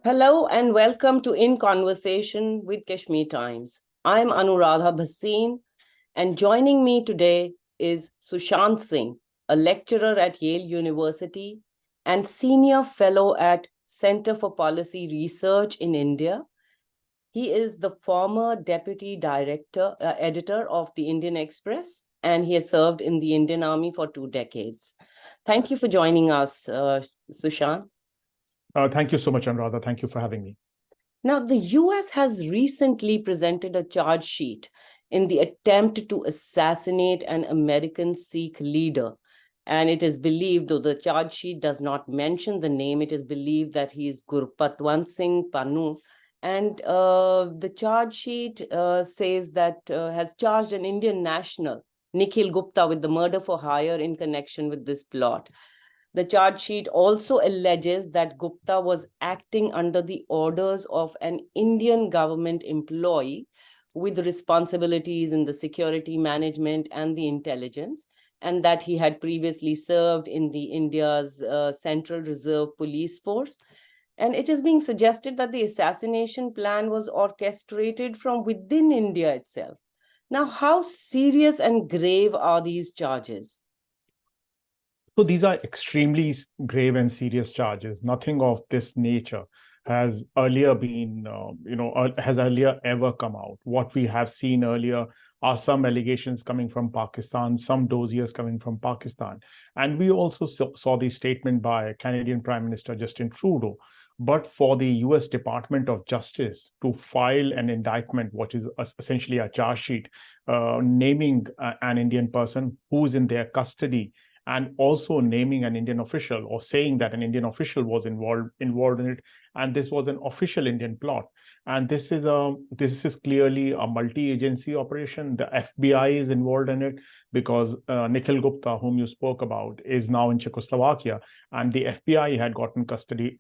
Hello and welcome to In Conversation with Kashmir Times. I'm Anuradha Bhasin, and joining me today is Sushant Singh, a lecturer at Yale University and senior fellow at Center for Policy Research in India. He is the former deputy editor of the Indian Express, and he has served in the Indian Army for 2 decades. Thank you for joining us, Sushant. Thank you so much, Anuradha. Thank you for having me. Now, the US has recently presented a charge sheet in the attempt to assassinate an American Sikh leader. And it is believed, though the charge sheet does not mention the name, it is believed that he is Gurpatwant Singh Pannu. And the charge sheet says that has charged an Indian national, Nikhil Gupta, with the murder for hire in connection with this plot. The charge sheet also alleges that Gupta was acting under the orders of an Indian government employee with responsibilities in the security management and the intelligence, and that he had previously served in the India's Central Reserve Police Force. And it is being suggested that the assassination plan was orchestrated from within India itself. Now, how serious and grave are these charges? So these are extremely grave and serious charges. Nothing of this nature has earlier been, has earlier ever come out. What we have seen earlier are some allegations coming from Pakistan, some dossiers coming from Pakistan. And we also saw the statement by Canadian Prime Minister Justin Trudeau. But for the US Department of Justice to file an indictment, which is essentially a charge sheet, naming an Indian person who's in their custody, and also naming an Indian official or saying that an Indian official was involved in it, and this was an official Indian plot. And this is clearly a multi-agency operation. The FBI is involved in it because Nikhil Gupta, whom you spoke about, is now in Czechoslovakia, and the FBI had gotten custody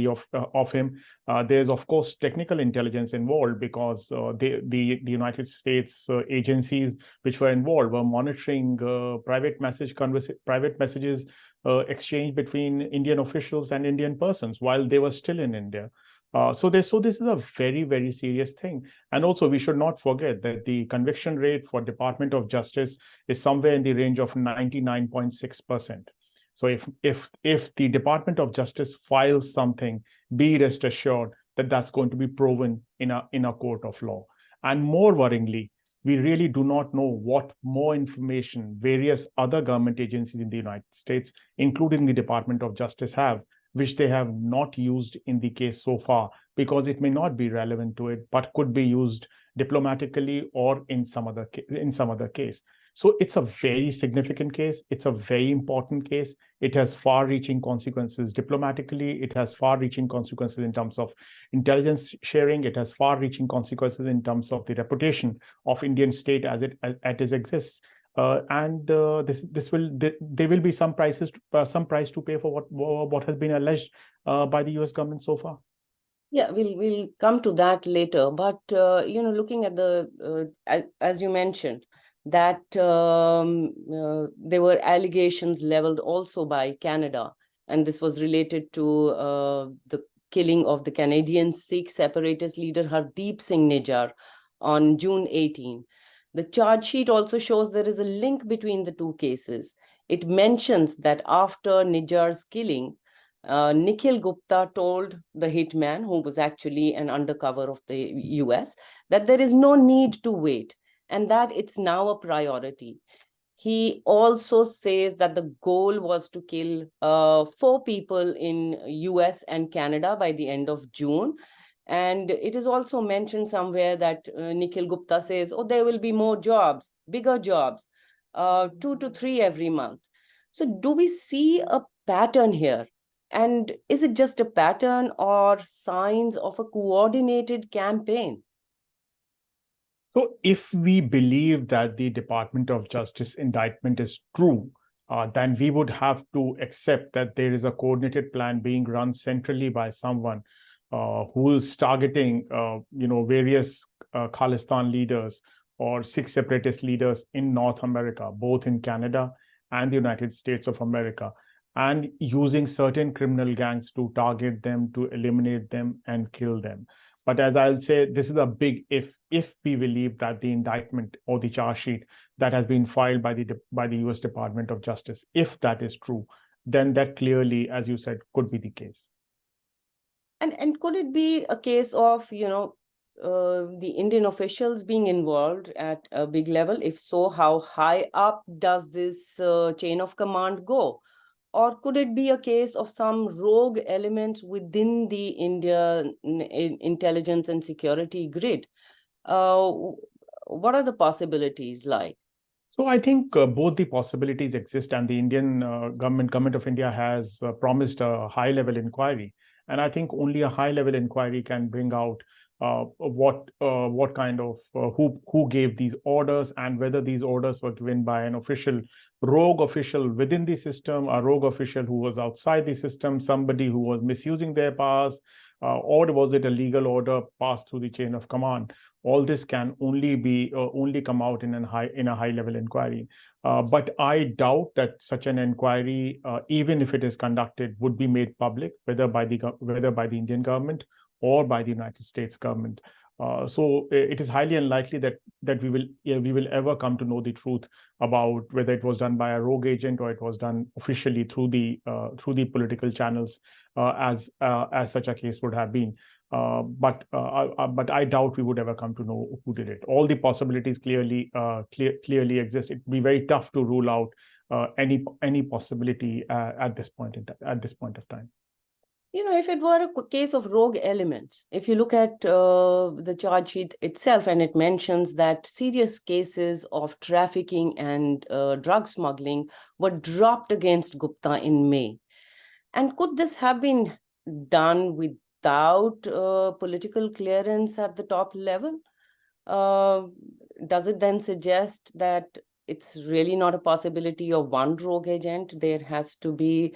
of him. There's of course technical intelligence involved because the United States agencies which were involved were monitoring private messages exchanged between Indian officials and Indian persons while they were still in India. So this is a very, very serious thing. And also, we should not forget that the conviction rate for Department of Justice is somewhere in the range of 99.6%. So if the Department of Justice files something, be rest assured that that's going to be proven in a court of law. And more worryingly, we really do not know what more information various other government agencies in the United States, including the Department of Justice, have, which they have not used in the case so far, because it may not be relevant to it, but could be used diplomatically or in some other case. So it's a very significant case. It's a very important case. It has far-reaching consequences diplomatically. It has far-reaching consequences in terms of intelligence sharing. It has far-reaching consequences in terms of the reputation of Indian state as it exists. There will be some price to pay for what has been alleged by the US government so far. Yeah, we'll come to that later. But looking at the as you mentioned, that there were allegations leveled also by Canada, and this was related to the killing of the Canadian Sikh separatist leader Hardeep Singh Nijjar on June 18. The charge sheet also shows there is a link between the two cases. It mentions that after Nijjar's killing, Nikhil Gupta told the hitman, who was actually an undercover of the US, that there is no need to wait and that it's now a priority. He also says that the goal was to kill 4 people in US and Canada by the end of June. And it is also mentioned somewhere that Nikhil Gupta says, oh, there will be more jobs, bigger jobs, 2 to 3 every month. So do we see a pattern here? And is it just a pattern or signs of a coordinated campaign? So if we believe that the Department of Justice indictment is true, then we would have to accept that there is a coordinated plan being run centrally by someone who is targeting, various Khalistan leaders or Sikh separatist leaders in North America, both in Canada and the United States of America. and using certain criminal gangs to target them, to eliminate them, and kill them. But as I'll say, this is a big if we believe that the indictment or the charge sheet that has been filed by the US Department of Justice, if that is true, then that clearly, as you said, could be the case. And could it be a case of, the Indian officials being involved at a big level? If so, how high up does this chain of command go? Or could it be a case of some rogue elements within the Indian intelligence and security grid? What are the possibilities like? So I think both the possibilities exist, and the Indian government of India has promised a high-level inquiry, and I think only a high-level inquiry can bring out what kind of who gave these orders, and whether these orders were given by an official, rogue official within the system, a rogue official who was outside the system, somebody who was misusing their powers, or was it a legal order passed through the chain of command. All this can only come out in a high level inquiry. But I doubt that such an inquiry, even if it is conducted, would be made public, whether by the Indian government or by the United States government. So it is highly unlikely that we will ever come to know the truth about whether it was done by a rogue agent or it was done officially through the political channels, as such a case would have been. But I doubt we would ever come to know who did it. All the possibilities clearly exist. It'd be very tough to rule out any possibility at this point of time. If it were a case of rogue elements, if you look at the charge sheet itself, and it mentions that serious cases of trafficking and drug smuggling were dropped against Gupta in May. And could this have been done without political clearance at the top level? Does it then suggest that it's really not a possibility of one rogue agent? There has to be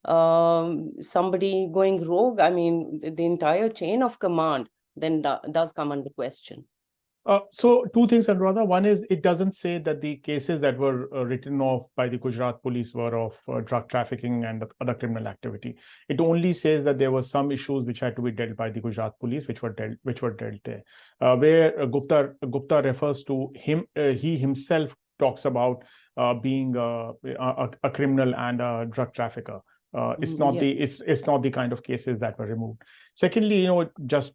somebody going rogue. I mean, the entire chain of command then does come under question. So two things, Anuradha. One is, it doesn't say that the cases that were written off by the Gujarat police were of drug trafficking and other criminal activity. It only says that there were some issues which had to be dealt by the Gujarat police, which were dealt there. Where Gupta refers to him, he himself talks about being a criminal and a drug trafficker. It's not the kind of cases that were removed. Secondly, just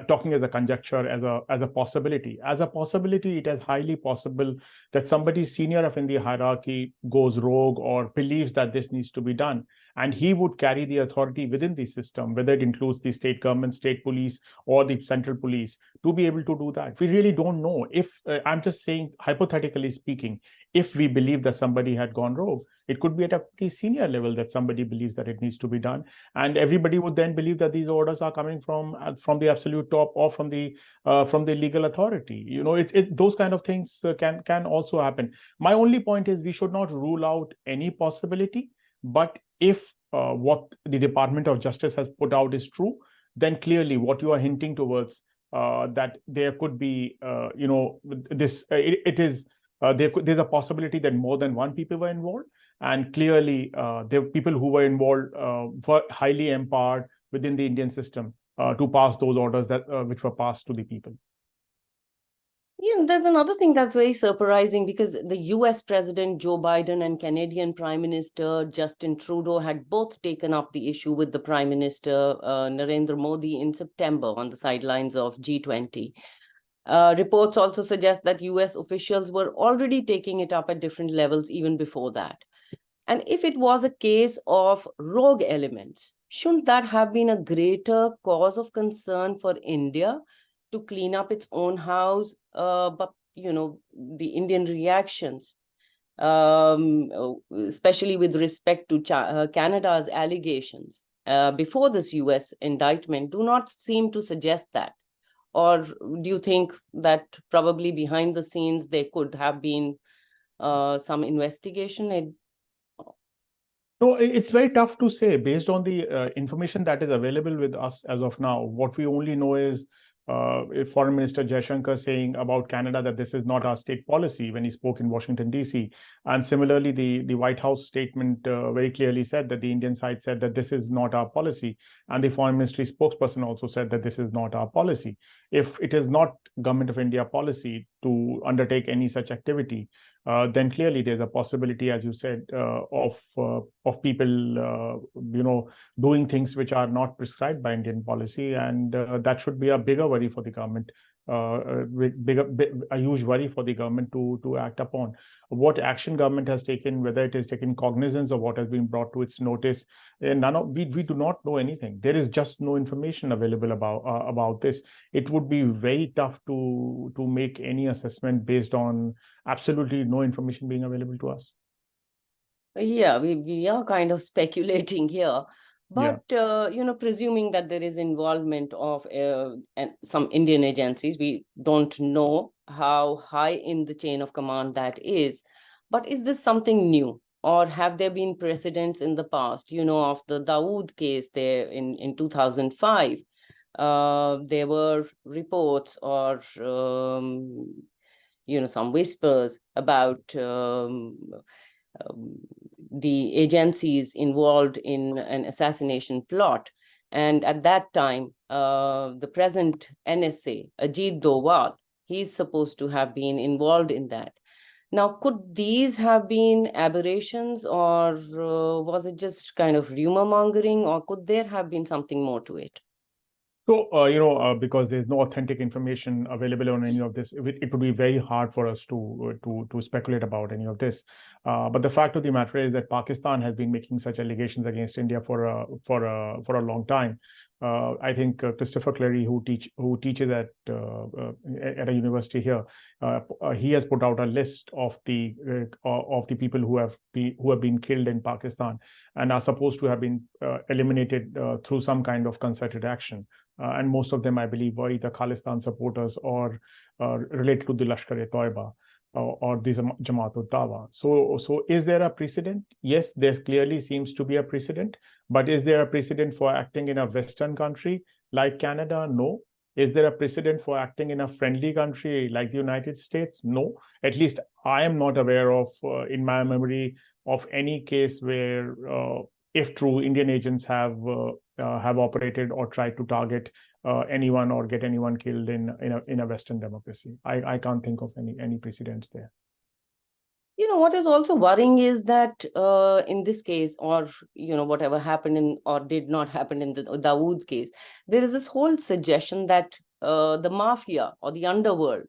talking as a conjecture, as a possibility, it is highly possible that somebody senior up in the hierarchy goes rogue or believes that this needs to be done, and he would carry the authority within the system, whether it includes the state government, state police, or the central police, to be able to do that. We really don't know. If I'm just saying, hypothetically speaking, if we believe that somebody had gone rogue, it could be at a pretty senior level that somebody believes that it needs to be done, and everybody would then believe that these orders are coming from the absolute top or from the legal authority. Those kind of things can also happen. My only point is, we should not rule out any possibility, but if what the Department of Justice has put out is true, then clearly what you are hinting towards, that there could be there's a possibility that more than one people were involved, and clearly there were people who were involved, were highly empowered within the Indian system to pass those orders which were passed to the people. There's another thing that's very surprising, because the US President Joe Biden and Canadian Prime Minister Justin Trudeau had both taken up the issue with the Prime Minister Narendra Modi in September on the sidelines of G20. Reports also suggest that US officials were already taking it up at different levels even before that. And if it was a case of rogue elements, shouldn't that have been a greater cause of concern for India to clean up its own house? But, the Indian reactions, especially with respect to Canada's allegations before this US indictment, do not seem to suggest that. Or do you think that probably behind the scenes there could have been some investigation? No, it's very tough to say based on the information that is available with us as of now. What we only know is Foreign Minister Jaishankar saying about Canada that this is not our state policy when he spoke in Washington, D.C. And similarly, the White House statement very clearly said that the Indian side said that this is not our policy. And the Foreign Ministry spokesperson also said that this is not our policy. If it is not Government of India policy to undertake any such activity, then clearly there's a possibility, as you said, of people, doing things which are not prescribed by Indian policy, and that should be a bigger worry for the government, a huge worry for the government to act upon. What action government has taken, whether it is taken cognizance of what has been brought to its notice, we do not know anything. There is just no information available about this. It would be very tough to make any assessment based on absolutely no information being available to us. Yeah, we are kind of speculating here. But, presuming that there is involvement of some Indian agencies, we don't know how high in the chain of command that is. But is this something new? Or have there been precedents in the past, of the Dawood case there in 2005? There were reports or, some whispers about the agencies involved in an assassination plot. And at that time, the present NSA, Ajit Doval, he's supposed to have been involved in that. Now, could these have been aberrations, or was it just kind of rumor mongering, or could there have been something more to it? So, because there's no authentic information available on any of this, it would be very hard for us to speculate about any of this. But the fact of the matter is that Pakistan has been making such allegations against India for a long time. I think Christopher Clary, who teaches at a university here, he has put out a list of the people who have been killed in Pakistan and are supposed to have been eliminated through some kind of concerted action. And most of them, I believe, were either Khalistan supporters or related to the Lashkar-e-Toiba or the Jamaat-ud-Dawa. So is there a precedent? Yes, there clearly seems to be a precedent. But is there a precedent for acting in a Western country like Canada? No. Is there a precedent for acting in a friendly country like the United States? No. At least I am not aware of, in my memory, of any case where, if true, Indian agents have operated or tried to target anyone or get anyone killed in a Western democracy. I can't think of any precedents there. What is also worrying is that in this case, or, whatever happened in or did not happen in the Dawood case, there is this whole suggestion that the mafia or the underworld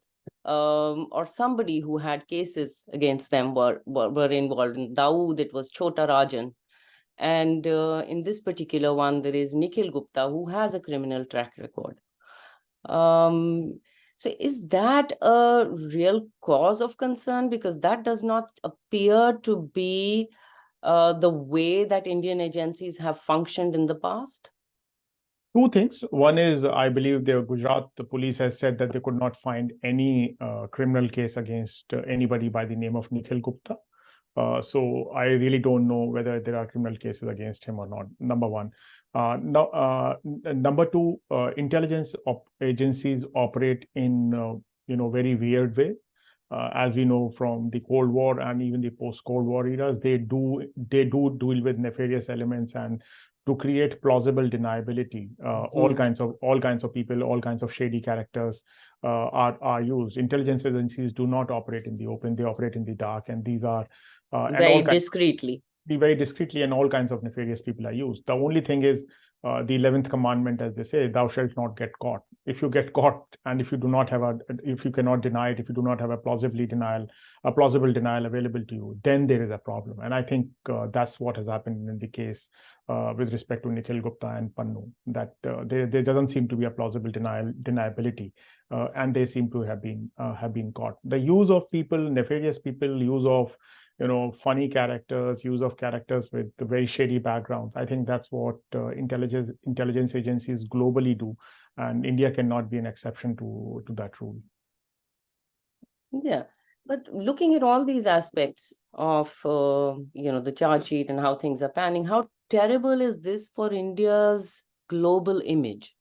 or somebody who had cases against them were involved. In Dawood, it was Chota Rajan. And in this particular one, there is Nikhil Gupta, who has a criminal track record. So is that a real cause of concern? Because that does not appear to be the way that Indian agencies have functioned in the past. Two things. One is, I believe the Gujarat police has said that they could not find any criminal case against anybody by the name of Nikhil Gupta. So I really don't know whether there are criminal cases against him or not, number one. Number two, intelligence agencies operate in very weird way. As we know from the Cold War and even the post-Cold War eras, they do deal with nefarious elements, and to create plausible deniability, all kinds of people, all kinds of shady characters are used. Intelligence agencies do not operate in the open; they operate in the dark, and these are very discreetly. Very discreetly, and all kinds of nefarious people are used. The only thing is the 11th commandment, as they say, thou shalt not get caught. If you get caught, and if you cannot deny it, if you do not have a plausible denial available to you, then there is a problem. And I think that's what has happened in the case with respect to Nikhil Gupta and Pannu, that there doesn't seem to be a plausible deniability, and they seem to have been caught. The use of people, nefarious people, use of funny characters, use of characters with very shady backgrounds. I think that's what intelligence agencies globally do, and India cannot be an exception to that rule. Yeah, but looking at all these aspects of the charge sheet and how things are panning, how terrible is this for India's global image?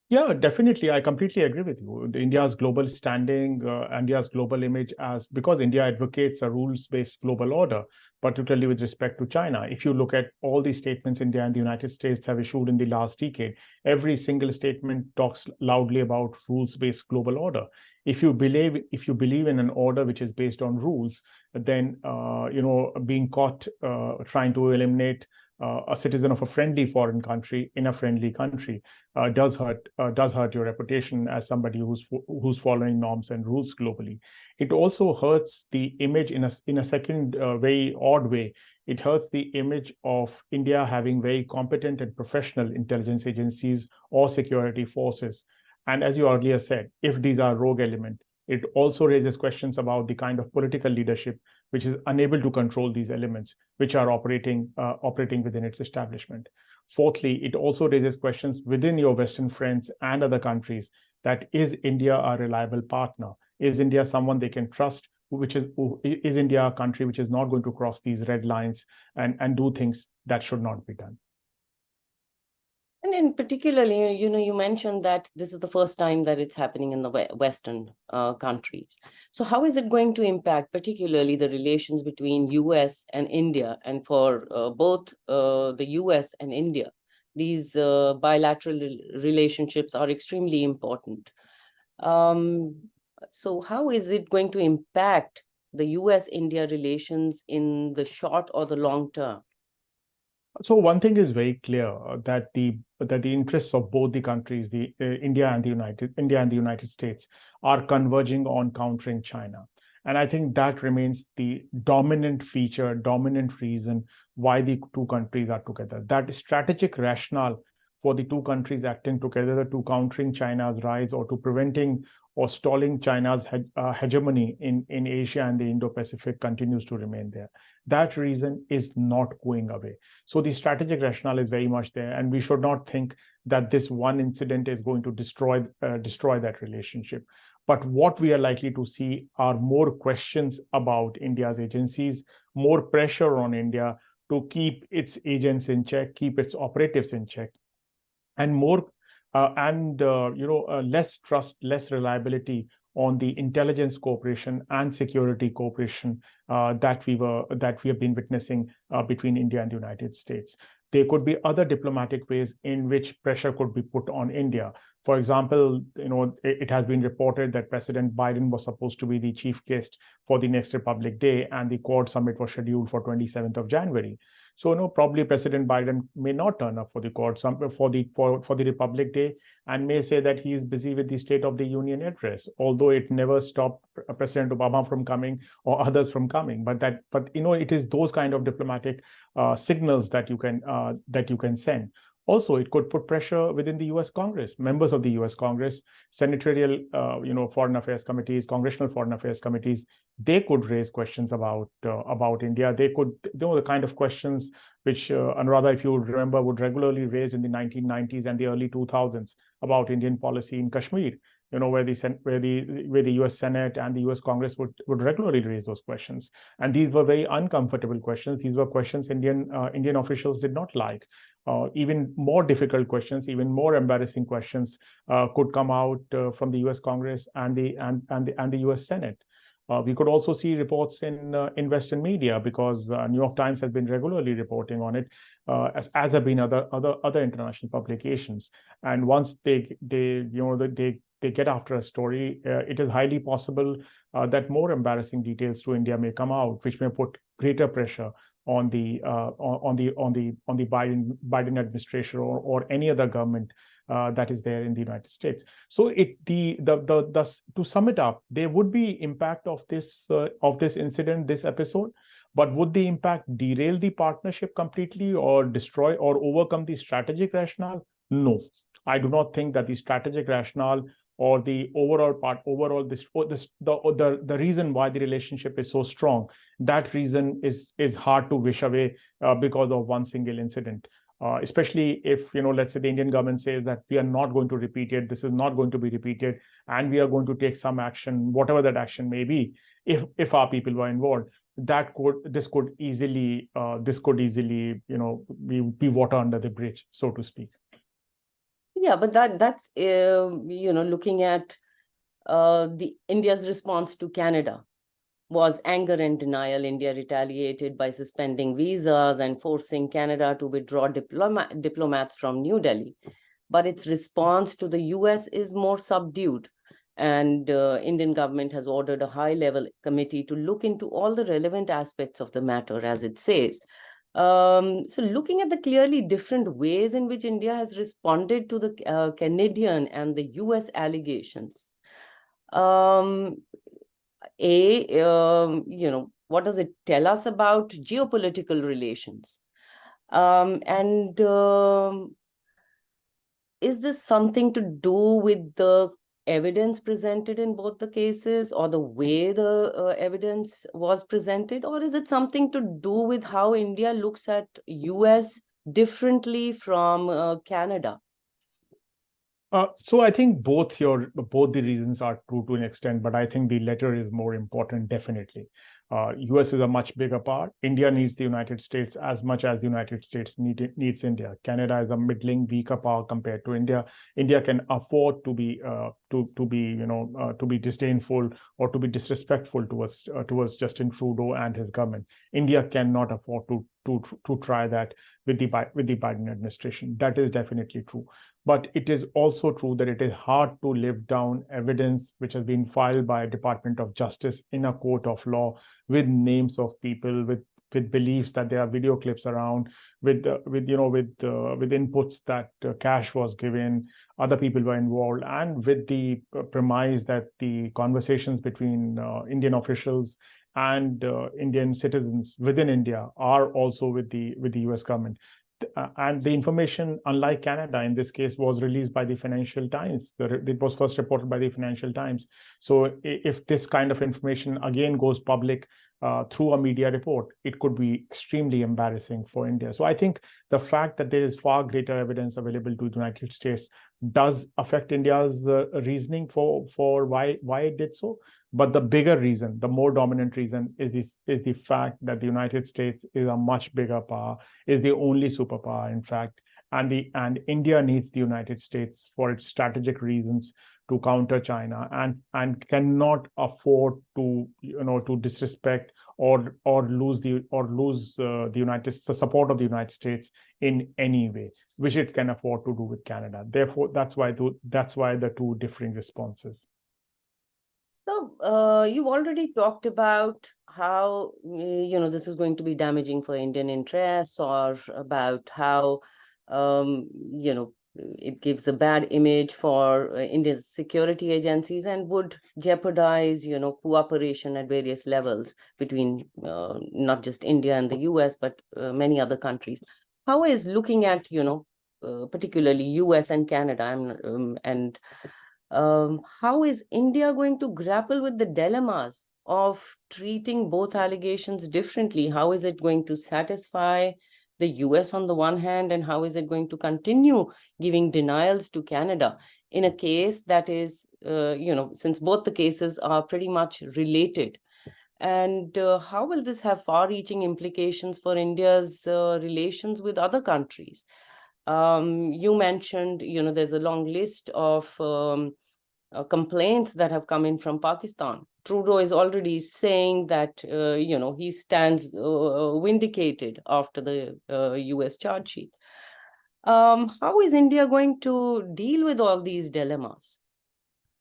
Yeah, definitely. I completely agree with you. India's global standing, India's global image, as because India advocates a rules-based global order, particularly with respect to China. If you look at all the statements India and the United States have issued in the last decade, every single statement talks loudly about rules-based global order. If you believe in an order which is based on rules, then being caught trying to eliminate a citizen of a friendly foreign country in a friendly country does hurt your reputation as somebody who's following norms and rules globally. It also hurts the image in a second very odd way. It hurts the image of India having very competent and professional intelligence agencies or security forces. And as you earlier said, if these are rogue elements, it also raises questions about the kind of political leadership which is unable to control these elements, which are operating within its establishment. Fourthly, it also raises questions within your Western friends and other countries that is India a reliable partner? Is India someone they can trust? Is India a country which is not going to cross these red lines and do things that should not be done? And in particularly, you mentioned that this is the first time that it's happening in the Western countries. So how is it going to impact particularly the relations between US and India, and for both the US and India? These bilateral relationships are extremely important. So how is it going to impact the US-India relations in the short or the long term? So one thing is very clear that the interests of both the countries, the India and the United States, are converging on countering China, and I think that remains the dominant feature, dominant reason why the two countries are together. That strategic rationale for the two countries acting together to countering China's rise or to preventing or stalling China's hegemony in Asia and the Indo-Pacific continues to remain there. That reason is not going away. So the strategic rationale is very much there, and we should not think that this one incident is going to destroy that relationship. But what we are likely to see are more questions about India's agencies, more pressure on India to keep its agents in check, keep its operatives in check, and less trust, less reliability on the intelligence cooperation and security cooperation that we have been witnessing between India and the United States. There could be other diplomatic ways in which pressure could be put on India. For example, it has been reported that President Biden was supposed to be the chief guest for the next Republic Day, and the Quad Summit was scheduled for 27th of January. So, probably President Biden may not turn up for the Quad Summit for the Republic Day, and may say that he is busy with the State of the Union address, although it never stopped President Obama from coming or others from coming. But it is those kind of diplomatic signals that you can send. Also, it could put pressure within the U.S. Congress, members of the U.S. Congress, senatorial, foreign affairs committees, congressional foreign affairs committees. They could raise questions about India. They could, the kind of questions which Anuradha, if you remember, would regularly raise in the 1990s and the early 2000s about Indian policy in Kashmir. Where the U.S. Senate and the U.S. Congress would regularly raise those questions, and these were very uncomfortable questions. These were questions Indian officials did not like. Even more difficult questions, even more embarrassing questions could come out from the U.S. Congress and the U.S. Senate. We could also see reports in Western media, because New York Times has been regularly reporting on it, as have been other international publications. And once they get after a story, it is highly possible that more embarrassing details to India may come out, which may put greater pressure on the Biden administration or any other government that is there in the United States. So to sum it up, there would be impact of this incident, this episode, but would the impact derail the partnership completely or destroy or overcome the strategic rationale? No, I do not think that the strategic rationale or the the reason why the relationship is so strong, that reason is hard to wish away because of one single incident. Especially if, let's say the Indian government says that we are not going to repeat it, this is not going to be repeated, and we are going to take some action, whatever that action may be, if our people were involved, this could easily be water under the bridge, so to speak. Yeah, but that's looking at the India's response to Canada was anger and denial. India retaliated by suspending visas and forcing Canada to withdraw diplomats from New Delhi. But its response to the US is more subdued. And Indian government has ordered a high-level committee to look into all the relevant aspects of the matter, as it says. So looking at the clearly different ways in which India has responded to the Canadian and the US allegations, um, what does it tell us about geopolitical relations? And is this something to do with the evidence presented in both the cases, or the way the evidence was presented, or is it something to do with how India looks at US differently from Canada? So I think both the reasons are true to an extent, but I think the latter is more important, definitely. US is a much bigger power. India needs the United States as much as the United States needs India. Canada is a middling, weaker power compared to India. India can afford to be to be disdainful or to be disrespectful towards Justin Trudeau and his government. India cannot afford to try that with the Biden administration. That is definitely true. But it is also true that it is hard to live down evidence which has been filed by Department of Justice in a court of law with names of people, with beliefs that there are video clips around, with inputs that cash was given, other people were involved, and with the premise that the conversations between Indian officials and Indian citizens within India are also with the US government. And the information, unlike Canada, in this case, was released by the Financial Times. It was first reported by the Financial Times. So if this kind of information again goes public through a media report, it could be extremely embarrassing for India. So I think the fact that there is far greater evidence available to the United States does affect India's reasoning for why it did so. But the bigger reason, the more dominant reason, is the fact that the United States is a much bigger power, is the only superpower, in fact, and India needs the United States for its strategic reasons to counter China, and cannot afford to disrespect or lose the support of the United States in any way, which it can afford to do with Canada. Therefore, that's why the two differing responses. So you've already talked about how this is going to be damaging for Indian interests, or about how it gives a bad image for Indian security agencies and would jeopardize cooperation at various levels between not just India and the US, but many other countries. How is looking at particularly US and Canada and how is India going to grapple with the dilemmas of treating both allegations differently? How is it going to satisfy the US on the one hand, and how is it going to continue giving denials to Canada in a case that is, since both the cases are pretty much related? And how will this have far-reaching implications for India's relations with other countries? You mentioned, there's a long list of complaints that have come in from Pakistan. Trudeau is already saying that, he stands vindicated after the US charge sheet. How is India going to deal with all these dilemmas?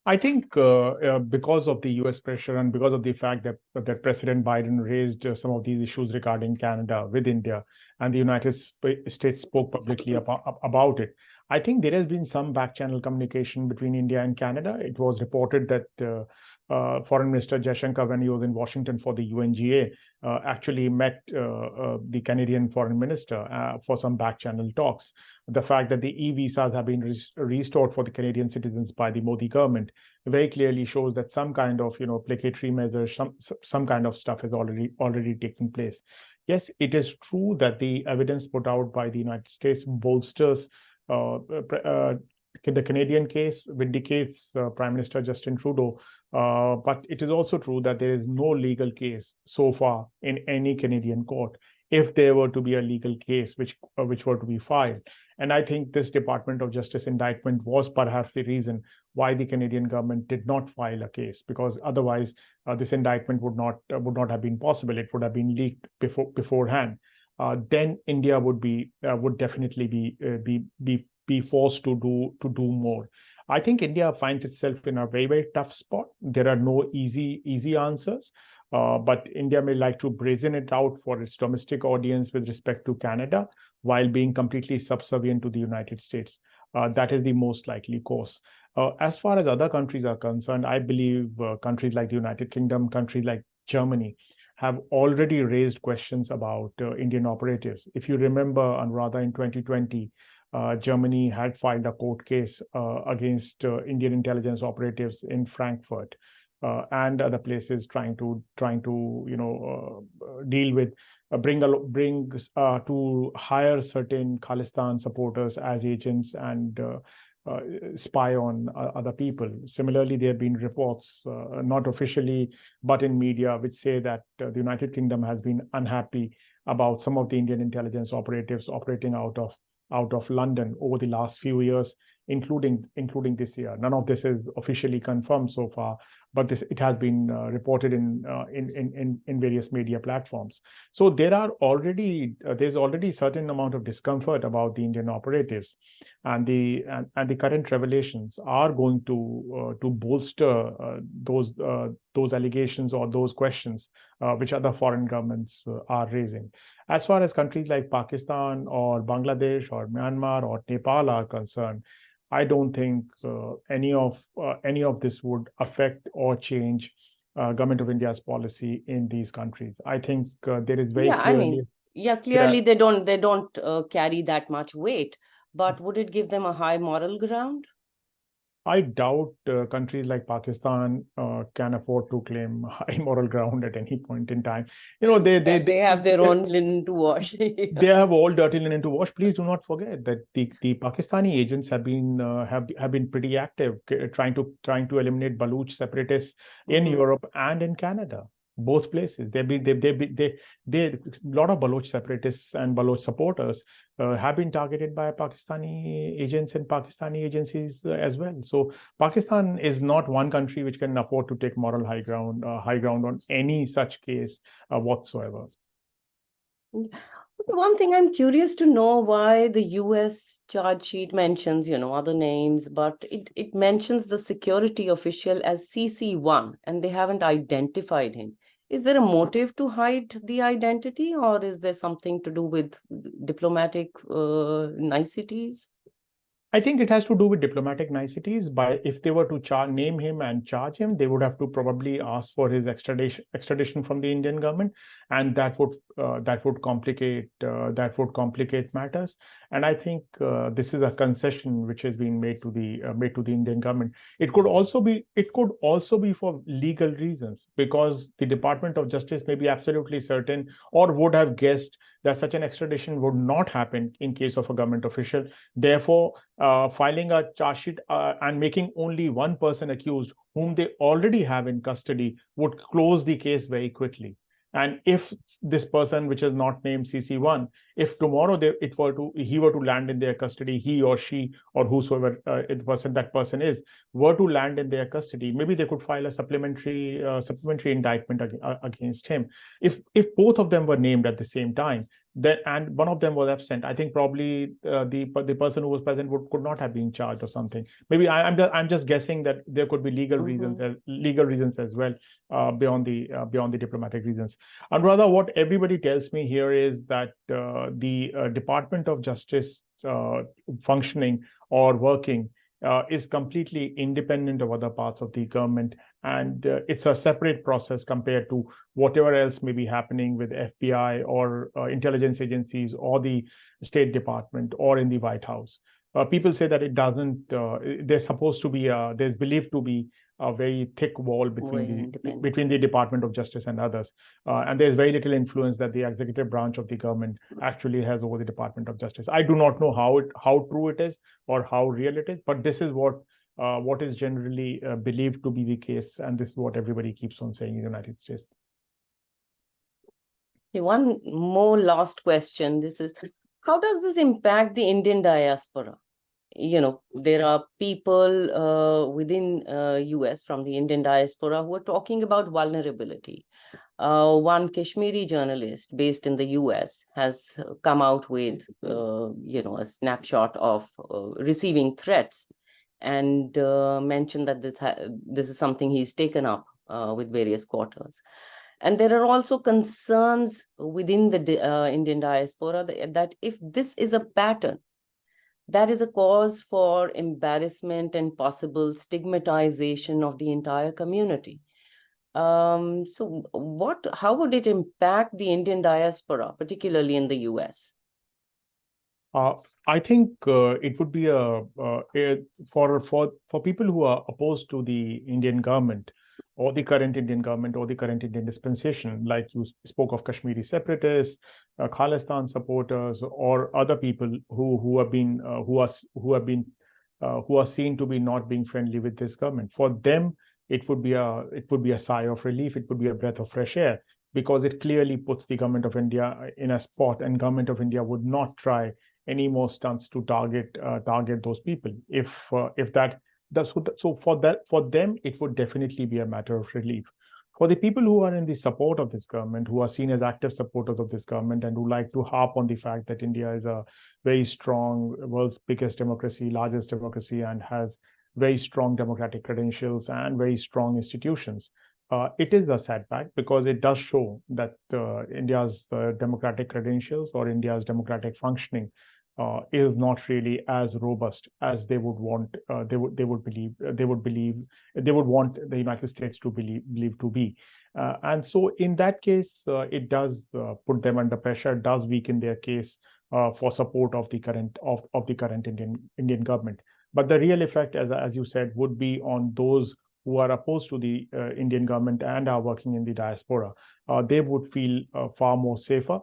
I think because of the US pressure and because of the fact that President Biden raised some of these issues regarding Canada with India, and the United States spoke publicly about it, I think there has been some back-channel communication between India and Canada. It was reported that Foreign Minister Jaishankar, when he was in Washington for the UNGA, actually met the Canadian Foreign Minister for some back-channel talks. The fact that the e-visas have been restored for the Canadian citizens by the Modi government very clearly shows that some kind of placatory measures, some kind of stuff is already taking place. Yes, it is true that the evidence put out by the United States bolsters the Canadian case, vindicates Prime Minister Justin Trudeau. But it is also true that there is no legal case so far in any Canadian court if there were to be a legal case which were to be filed. And I think this Department of Justice indictment was perhaps the reason why the Canadian government did not file a case, because otherwise this indictment would not have been possible. It would have been leaked beforehand. Then India would definitely be forced to do more. I think India finds itself in a very, very tough spot. There are no easy answers. But India may like to brazen it out for its domestic audience with respect to Canada, while being completely subservient to the United States. That is the most likely course. As far as other countries are concerned, I believe countries like the United Kingdom, countries like Germany, have already raised questions about Indian operatives. If you remember, Anuradha, in 2020, Germany had filed a court case against Indian intelligence operatives in Frankfurt and other places, trying to deal with bring to hire certain Khalistan supporters as agents and spy on other people. Similarly, there have been reports, not officially, but in media, which say that the United Kingdom has been unhappy about some of the Indian intelligence operatives operating out of London over the last few years, including this year. None of this is officially confirmed so far, but it has been reported in various media platforms. So there's already certain amount of discomfort about the Indian operatives, and the current revelations are going to bolster those allegations or those questions which other foreign governments are raising. As far as countries like Pakistan or Bangladesh or Myanmar or Nepal are concerned, I don't think any of this would affect or change Government of India's policy in these countries. I think there is very clearly. Clearly they don't carry that much weight. But would it give them a high moral ground? I doubt countries like Pakistan can afford to claim high moral ground at any point in time. They have their own linen to wash. They have all dirty linen to wash. Please do not forget that the Pakistani agents have been pretty active trying to eliminate Baluch separatists in Europe and in Canada. Both places. A lot of Baloch separatists and Baloch supporters have been targeted by Pakistani agents and Pakistani agencies as well. So Pakistan is not one country which can afford to take moral high ground on any such case whatsoever. One thing I'm curious to know, why the US charge sheet mentions, other names, but it mentions the security official as CC1, and they haven't identified him. Is there a motive to hide the identity, or is there something to do with diplomatic niceties? I think it has to do with diplomatic niceties. If they were to name him and charge him, they would have to probably ask for his extradition from the Indian government, and that would complicate matters. And I think this is a concession which has been made to the Indian government. It could also be for legal reasons, because the Department of Justice may be absolutely certain or would have guessed that such an extradition would not happen in case of a government official. Therefore, filing a charge sheet and making only one person accused, whom they already have in custody, would close the case very quickly. And if this person, which is not named CC1, if tomorrow he were to land in their custody, he or she or whosoever that person is, were to land in their custody, maybe they could file a supplementary indictment against him. If both of them were named at the same time, and one of them was absent, I think probably the person who was present could not have been charged or something. Maybe I'm just guessing that there could be legal reasons as well, beyond the diplomatic reasons. And rather, what everybody tells me here is that the Department of Justice functioning or working is completely independent of other parts of the government, and it's a separate process compared to whatever else may be happening with FBI or intelligence agencies or the State Department or in the White House. People say that it doesn't. There's believed to be a very thick wall between the Department of Justice and others, and there's very little influence that the executive branch of the government actually has over the Department of Justice. I do not know how true it is or how real it is, but this is what is generally believed to be the case, and this is what everybody keeps on saying in the United States. Okay, one more last question. This is, how does this impact the Indian diaspora? There are people within US from the Indian diaspora who are talking about vulnerability. One Kashmiri journalist based in the US has come out with, a snapshot of receiving threats and mentioned that this is something he's taken up with various quarters. And there are also concerns within the Indian diaspora that if this is a pattern, that is a cause for embarrassment and possible stigmatization of the entire community. So how would it impact the Indian diaspora, particularly in the US? I think it would be for people who are opposed to the Indian government or the current Indian government or the current Indian dispensation, like you spoke of Kashmiri separatists, Khalistan supporters, or other people who have been who are seen to be not being friendly with this government. For them, it would be a sigh of relief. It would be a breath of fresh air, because it clearly puts the government of India in a spot, and government of India would not try any more stunts to target those people. If that does so, for them it would definitely be a matter of relief. For the people who are in the support of this government, who are seen as active supporters of this government, and who like to harp on the fact that India is a very strong, world's biggest democracy, largest democracy, and has very strong democratic credentials and very strong institutions, it is a setback, because it does show that India's democratic credentials or India's democratic functioning is not really as robust as they would want. They would want the United States to believe to be. And so, in that case, it does put them under pressure. It does weaken their case for support of the current Indian government. But the real effect, as you said, would be on those who are opposed to the Indian government and are working in the diaspora. They would feel far more safer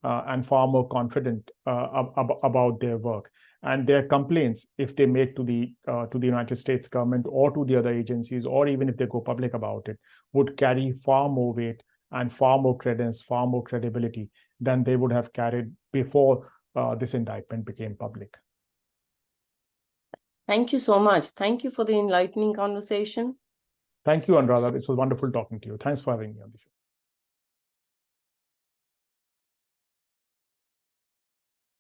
and far more confident about their work. And their complaints, if they make to the United States government or to the other agencies, or even if they go public about it, would carry far more weight and far more credence, far more credibility than they would have carried before this indictment became public. Thank you so much. Thank you for the enlightening conversation. Thank you, Anuradha. It was wonderful talking to you. Thanks for having me on the show.